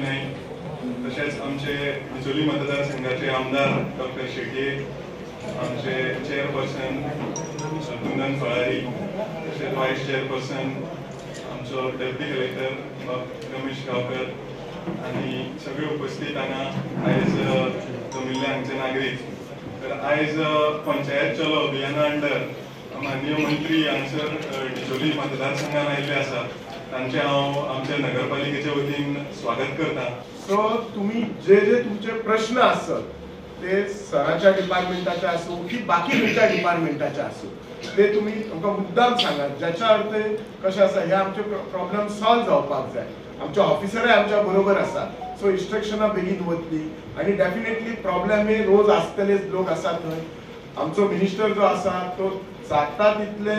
नाही. तसेच आमचे बिचोली मतदारसंघाचे आमदार डॉक्टर शेट्ये, आमचे चेअरपर्सन कुंदन फळारी, तसेच व्हाईस चेअरपर्सन आमचो डेप्युटी कलेक्टर रमेश गांवकर आणि सगळे उपस्थित हांगा आयज जमिल्ले हांगचे नागरीक. तर आयज पंचायत चलो अभियाना अंडर माननीय मंत्री हांगसर बिचोली मतदारसंघान आयिल्ले आसा, तांचे हांव आमच्या नगरपालिकेच्या वतीन स्वागत करता. सो तुम्ही जे तुमचे प्रश्न असत ते सराच्या डिपार्टमेंटाचे असो की बाकी खंयच्या डिपार्टमेंटाचे असो ते तुम्ही आमकां मुद्दाम सांगात, ज्याच्या अर्थ कशें आसा हे आमचे प्रॉब्लेम सॉल्व जावपाक जाय. आमचे ऑफिसराय आमच्या बरोबर आसा, सो इन्स्ट्रक्शनां बेगीन वतली आणि डेफिनेटली प्रॉब्लेम हे रोज आसतलेच लोक आसा थंय. आमचो मिनिस्टर जो आसा तो जाता तितले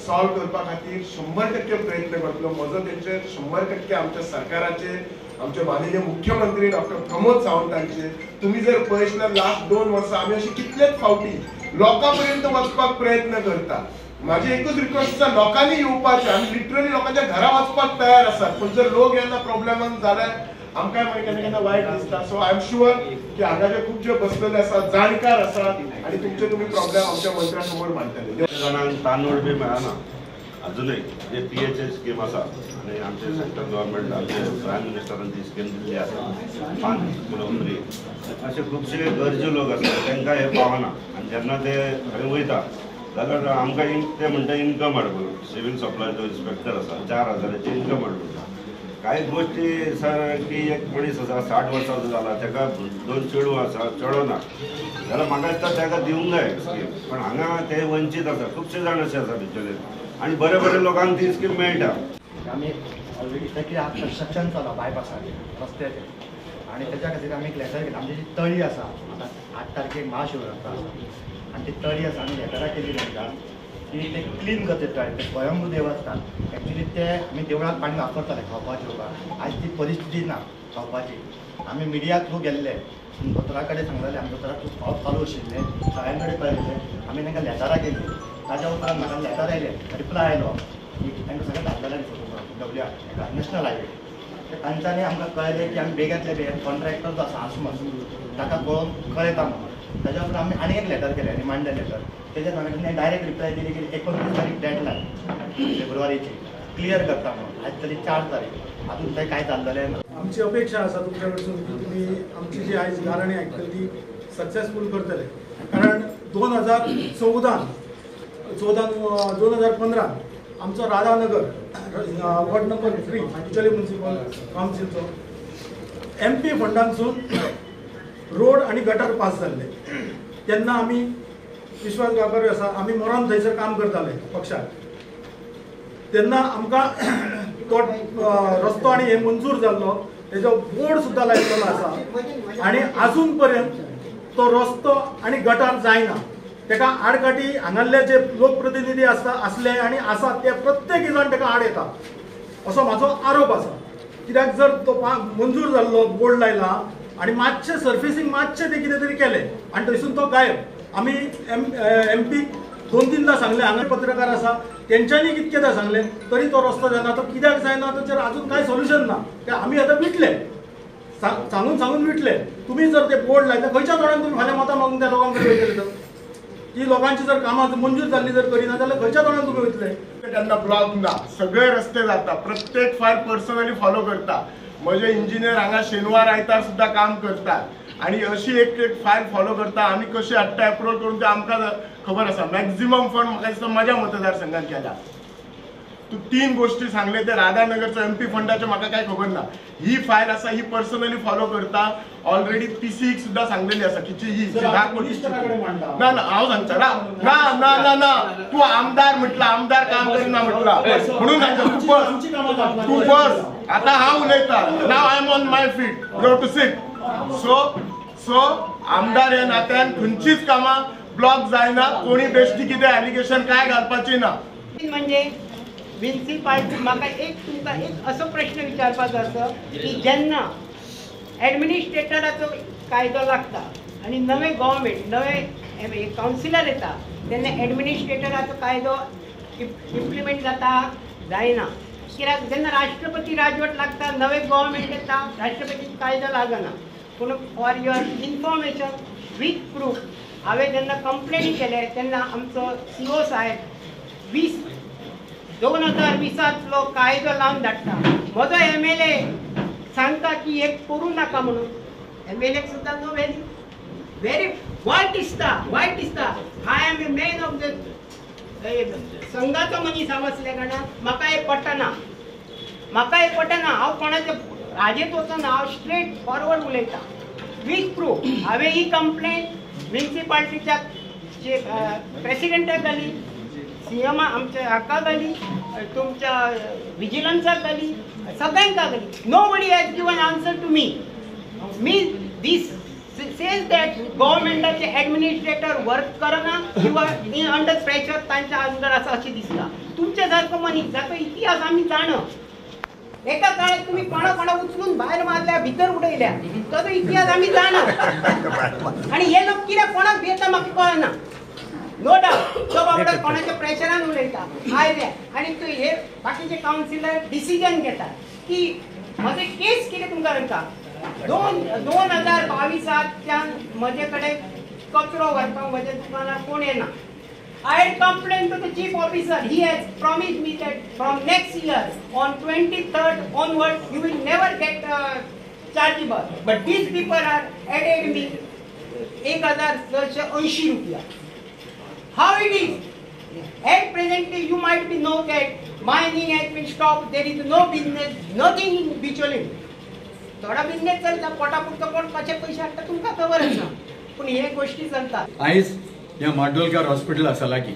सॉल्व करपा खातीर 100% प्रयत्न करतलो. म्हजो तेंचेर 100% आमच्या सरकाराचे, आमचे माननीय मुख्यमंत्री डॉक्टर प्रमोद सावंतांचे. तुम्ही जर पळयल्यार लास्ट 2 वर्सां आमी अशी कितलेच फावटी लोकांपर्यंत वचपाक प्रयत्न करता. माझी एकच रिक्वेस्ट आसा, लोकांनी येवपाचें. आमी लिटरली लोकांच्या घरा वचपाक तयार आसात, पण जर लोक येना प्रॉब्लेमान जाल्यार आमकां मागीर केन्ना केन्ना वायट दिसता. सो आय एम शुअर की हांगा जे खूब जे बसलेले आसात, जाणकार आसात आणि तुमचे तुम्ही प्रॉब्लेम आमच्या मंत्र्या समोर मांडटले. जाणांक तांदूळ बी मेळना अजूनय. जे PHA स्कीम आसा आणि आमचे सेंट्रल गव्हर्मेंट आमचे प्रायम मिनिस्टरान ती स्कीम दिल्ली आसा 5 किलो फ्री. असे खुबशे गरजू लोक आसात तांकां हे पावना आनी जेन्ना ते थंय वयता जाल्यार आमकां ते म्हणटा इन्कम हाडून. सिव्हिल सप्लायचो इन्स्पेक्टर आसा 4,000चे इन्कम हाडून. काही गोष्टी सर की एक मनीस आसा 60 वर्सांचो जाला, ताका 2 चेडूं आसा, चेडो ना, जाल्यार म्हाका दिसता ताका दिवंक जाय स्कीम. पण हांगा ते वंचीत आसा, खुबशे जाण अशे आसा बिचोले आनी बरे बरे लोकांक ती स्कीम मेळटा. आमी ऑलरेडी कितें कन्स्ट्रक्शन चला बायपासाचे रस्त्याचे आणि त्याच्या खातीर आमी एक लेटर केला. आमची जी तळी आसा आतां 8 तारखेक महाशिवरात्र आसा आणि ती तळी आसा आमी लेटरां केली तांकां की ते क्लीन करता. तळी ते स्वयंभू देवस्थान एक्चुली ते आमी देवळाक पाणी वापरताले खावपाक जेवपाक. आज ती परिस्थिती ना खावपाची. आमी मिडिया थ्रू गेल्ले, दोतोरा कडेन सांगलेलें, आमी दोतोराक खूब फावट चालू आशिल्ले, सगळ्यां कडेन कळयलें. आमी तांकां लेटरां केली. ताज्या उपरांत म्हाका लेटर आयलें, रिप्लाय आयलो की तांकां सगळें धाडलेलें फोटोग्राफ WR नॅशनल हायवे. तांच्यांनी आमकां कळयलें की आमी बेगांतले बेगीन कॉन्ट्रॅक्टर जो आसा आसमस ताका पळोवन कळयता म्हणून. ताज्या उपरांत आमी आनी एक लेटर केलें, रिमांडर लेटर. तेच्या ताणें डायरेक्ट रिप्लाय दिली की 29 तारीख डेडलायन फेब्रुवारीची क्लियर करता म्हणून. आज तरी 4 तारीख, अजून थंय कांय जाल्लेलें ना. आमची अपेक्षा आसा तुमच्या कडसून की तुमी आमची जी आयज गाराणी आयकतली ती सक्सेसफूल करतले. कारण 2015 आमचो Radhanagar ward number 3 Bicholim municipal कावन्सिलचो MP फंडांसून रोड आणि गटर पास जाल्ले. तेन्ना आमी विश्वास गांवकर आसा, आमी मोरान थंयसर काम करताले पक्षाक. तेन्ना आमकां तो रस्तो आणि हे मंजूर जाल्लो, तेजो बोर्ड सुद्दां लायिल्लो आसा आणि अजून पर्यंत तो रस्तो आणि गटार जायना. तेका आडकाठी हांगाल्ले जे लोकप्रतिनिधी असले आणि आसा ते प्रत्येक जाण तेका आड येता असो म्हाजो आरोप आसा. कित्याक जर तो मंजूर जाल्लो बोर्ड लायला आणि मातशें सर्फेसींग मातशें ते कितें तरी केलें आणि थंयसून तो गायब. आमी MP 2-3दा सांगले, हांगा पत्रकार आसा तेंच्यांनी कितकेदा सांगले, तरी तो रस्तो जायना. तो कित्याक जायना ताचेर अजून कांय सोल्युशन ना. ते आमी आतां विटले, सांगून विटले. तुम्ही जर ते बोर्ड लायता खंयच्या तोंडान तुम्ही फाल्यां मतां मागून त्या लोकांक कडेन वयतले तर ती लोकांची जर कामां मंजूर जाल्ली जर करिना जाल्यार खंयच्या तोंडान तुम्ही वयतले. त्यांना ब्लॉक ना, सगळे रस्ते जाता. प्रत्येक फायल पर्सनली फॉलो करता. म्हजे इंजिनियर हांगा शेनवार आयतार सुद्धा काम करतात आणि अशी एक फायल फॉलो करता. आमी कशी हाडटा अप्रोल करून ते आमकां खबर आसा. मॅक्झिमम फंड म्हाका दिसता माझ्या मतदारसंघात केला. तू 3 गोष्टी सांगले ते राधानगरचो MP फंडाचे म्हाका काय खबर ना. ही फायल आसा ही पर्सनली फॉलो करता. ऑलरेडी PC सुद्धा सांगलेली आसा की ही 10 कोटी ना ना हांव सांगता ना ना ना ना तू आमदार म्हटला, आमदार काम करिना म्हटला म्हणून सांगता. तू बस आता हांव उलयता. Now I am on my feet, you have to sit. So आमदार हे नात्यान खंयचीच कामां ब्लॉक जायना. कोणी बेश्टी कितें एलिगेशन काय घालपाची ना. म्हणजे म्युनिसिपालिटी म्हाका तुमकां एक असो प्रश्न विचारपाचो आसा की जेन्ना एडमिनिस्ट्रेटराचो कायदो लागता आणि नवे गव्हर्मेंट नवे कावन्सिलर येता तेन्ना एडमिनिस्ट्रेटराचो कायदो इम्प्लिमेंट जाता जायना. कित्याक जेन्ना राष्ट्रपती राजवट लागता नवे गव्हर्मेंट येता राष्ट्रपती कायदो लागना पूण for your information with proof हांवें जेन्ना कंप्लेन केले तेन्ना आमचो CO साहेब 2020 कायदो लावन धाडटा म्हजो MLA सांगता की हे करूं नाका म्हणून MLA सुद्दां नो व्हेरी वायट दिसता I am a man of the संघाचो मनीस हांव आसल्या कारणान म्हाका हे पटना हांव कोणाचे राजेत वचना हांव स्ट्रेट फॉरवर्ड उलयता वीथ प्रूफ हांवें ही कंप्लेन म्युनिसिपालिटीच्या प्रेसिडेंटाक घाली CM आमच्या हाका घाली तुमच्या विजिलन्साक घाली सगळ्यांक घाली nobody has given answer to me this says that गव्हर्मेंटाचे ऍडमिनिस्ट्रेटर वर्क करना किंवा अंडर प्रेशर तांच्या अंडर आसा अशें दिसता तुमचे सारको मनीस जाचो इतिहास आमी जाणत एका काळात तुम्ही कोणा उचलून भायर मारल्या भितर उडयल्या तो इतिहास आमी जाणत आणि हे लोक कित्याक कोणाक भेटता म्हाका कळना नो डाउट तो बाबडा कोणाच्या प्रेशरान उलयता आयल्या आणि तू हे बाकीचे काउन्सिलर डिसिजन घेतात की म्हजे केस कितें तुमकां सांगता 2022 म्हजे कडेन कचरो व्हरपाक म्हज्या दुकानार कोण येना I had complained to the chief officer. He has promised me that from next year, on 23rd onward, you will never get chargeable. But these people are added me 1,980 rupees. How it is? At presently, you might be know that mining has been stopped. There is no business, nothing in Bicholim. थोडा business चलता पोटापुरतो कोण कशे पयशे हाडटा तुमकां खबर आसा पूण हे गोष्टी चलतात आयज ह्या माड्डोलकर हॉस्पिटल आसा लागीं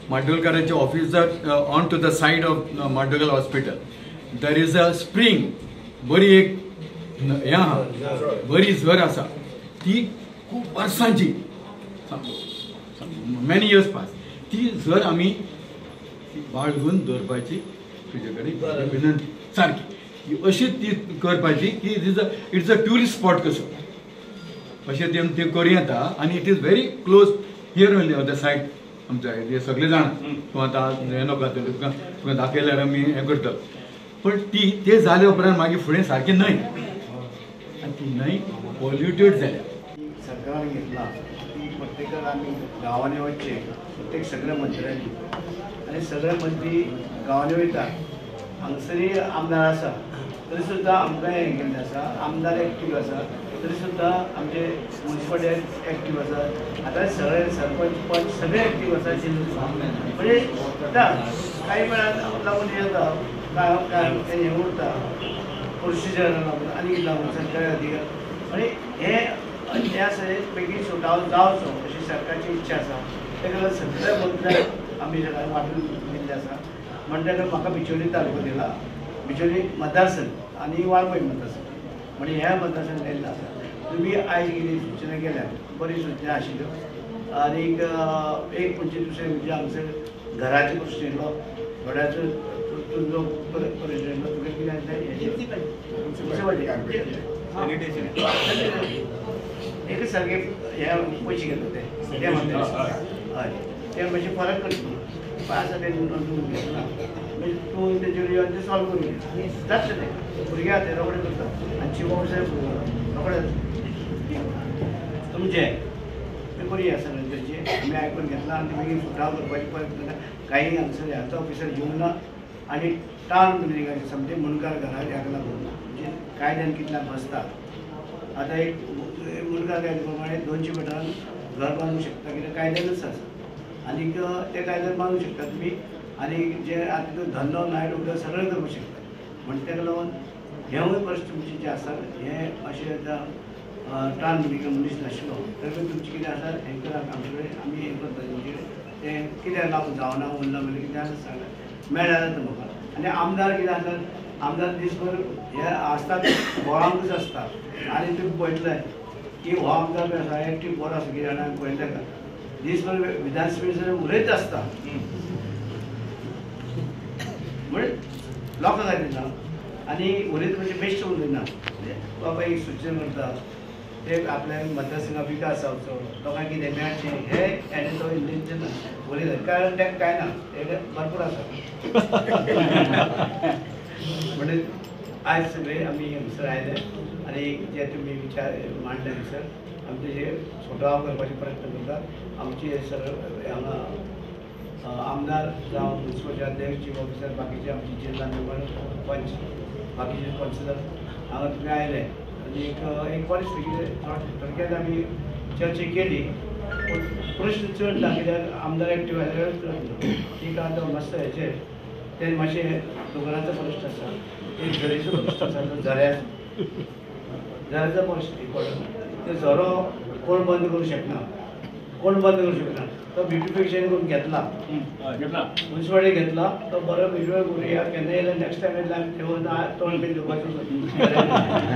माड्डोलकरांचे officer on to the side of Maddolkar hospital there is a spring बरी एक हें आहा बरी झर आसा ती खूब वर्सांची मेनी इयर्स पास ती झर आमी बाळगून दवरपाची तुजे कडेन विनंती सारकी अशी ती करपाची की इट्स अ ट्युरिस्ट स्पॉट कसो अशें ते करूं येता आनी it is very close here only on the said आमच्या हे सगळे जाण तूं आतां हें नका तुका दाखयल्यार आमी हें करता पण ते जाले उपरांत मागीर फुडें सारकें न्हय आनी ती न्हय पॉल्युटेड जाल्या सरकारान घेतला ती प्रत्येकाक आमी गांवांनी वचचे प्रत्येक सगळ्या मंत्र्यांनी आनी सगळे मंत्री गांवांनी वयतात हांगसरी आमदार आसा तरी सुद्दां आमकां हें केल्लें आसा आमदार एक्टीव आसा तरी सुद्दां आमचे म्युनिसिपालिटी एक्टीव आसा आतां सगळे सरपंच पंच सगळे एक्टीव आसा म्हणजे कांय वेळार लागून हें जाता काय हें उरता प्रोसिजर लागून आनी कितें लागून सरकारी अधिकार म्हणजे हे आसा बेगीन सुटाव जावचो अशी सरकारची इच्छा आसा तेका लागून सगळ्या मंत्र्यांक आमी वांटून दिल्लें आसा म्हणटकच म्हाका बिचोली तालुको दिला बिचोली मतदारसंघ आनी वाळपय मतदारसंघ म्हणजे ह्या मतदारसंघ दिल्लो आसा तुमी आयज कितें सूचना केल्या बरी सूचना आशिल्ल्यो आनीक एक म्हणजे दुसरें म्हणजे हांगसर घराचो प्रश्न येयलो थोड्याचो तुजो प्रश्न येयलो तुका कितें एक सारके हे पयशे घेतले ते म्हणटा हय ते मातशें फरक करता आसा ते घेतला म्हणजे तूं तेजेर ते सॉल्व करून जातलें तें भुरगे आसा ते रोखडे करता आनी चीफ ऑफिसर रोखडे तुमचें तें करुया सगळें तेजें आमी आयकून घेतला आनी मागीर सुटाव करपाची परत काही हांगसर हेचो ऑफिसर येवंक ना आनी टावन बिल्डिंगाचे समजे मुणकार घरां ह्याक लागून म्हणजे कायद्यान कितल्याक बसता आतां एक मुणकार कायद्या प्रमाणे 200 मिटरान घर बांदूंक शकता कित्याक कायद्यानूच आसा आनीक ते कायद्यान बांदूंक शकता तुमी आनी जे आतां तो धंदो नायट उदक सगळें करपाक शकता म्हणटा तेका लागून हेवूय परिस्थिती जे आसा हें अशें आतां टावन बिल्डिंग मनीस नाशिल्लो तर तुमचें कितें आसा हें करात आमचे कडेन आमी हें करता तुमचे तें कित्याक लागून जावना उरना म्हणजे कितें आसा सांगलें मेळ्ळ्या जाता म्हाका आनी आमदार कितें आसा आमदार दिसभर हे आसता बोळांकूच आसता आनी तुमी पळयतले की हो आमदार बी आसा एक्टीव बरो आसा कितें जाणां पळयतले का दिसभर विधानसभेचेर उलयत आसता म्हणजे लोकांक दिना आनी उलयत म्हणजे बेश्ट उलयना बाबा एक सूचना करता ते आपल्या मतदारसंघात विकास जावचो लोकांक कितें मेळचें हे आनी तो इंटेन्शन उलयता कारण तेका कांय ना ते भरपूर आसा म्हणजे आज सगळे आमी हांगसर आयले आनी जे तुमी विचार मांडले हांगसर आमचे जे सोटाव करपाचे प्रयत्न करतात आमचे सर हांगा आमदार जावं म्युनिसिपलचे अध्यक्ष चीफ ऑफिसर बाकीचे आमचे जिल्हा मेंबर पंच बाकीचे कौन्सिलर हांगा तुमी आयले आनी एक बरें थोडक्यात आमी चर्चा केली पूण प्रश्न चड ना कित्याक आमदार एक्टिव्ह आसल्यार एक आतां मातसो हेचेर ते मातशें दोंगराचो प्रश्न आसा एक झरीचो प्रश्न आसा तो झऱ्याचो प्रश्न इम्पॉर्टंट ते झरो कोण बंद करूं शकना तो ब्युटिफिकेशन करून घेतला म्युनिसिपालिटी घेतला तो बरो ब्युटिफाय करूया केन्ना येयला नेक्स्ट टायम येयला आमी तोंड बीन धुवपाचो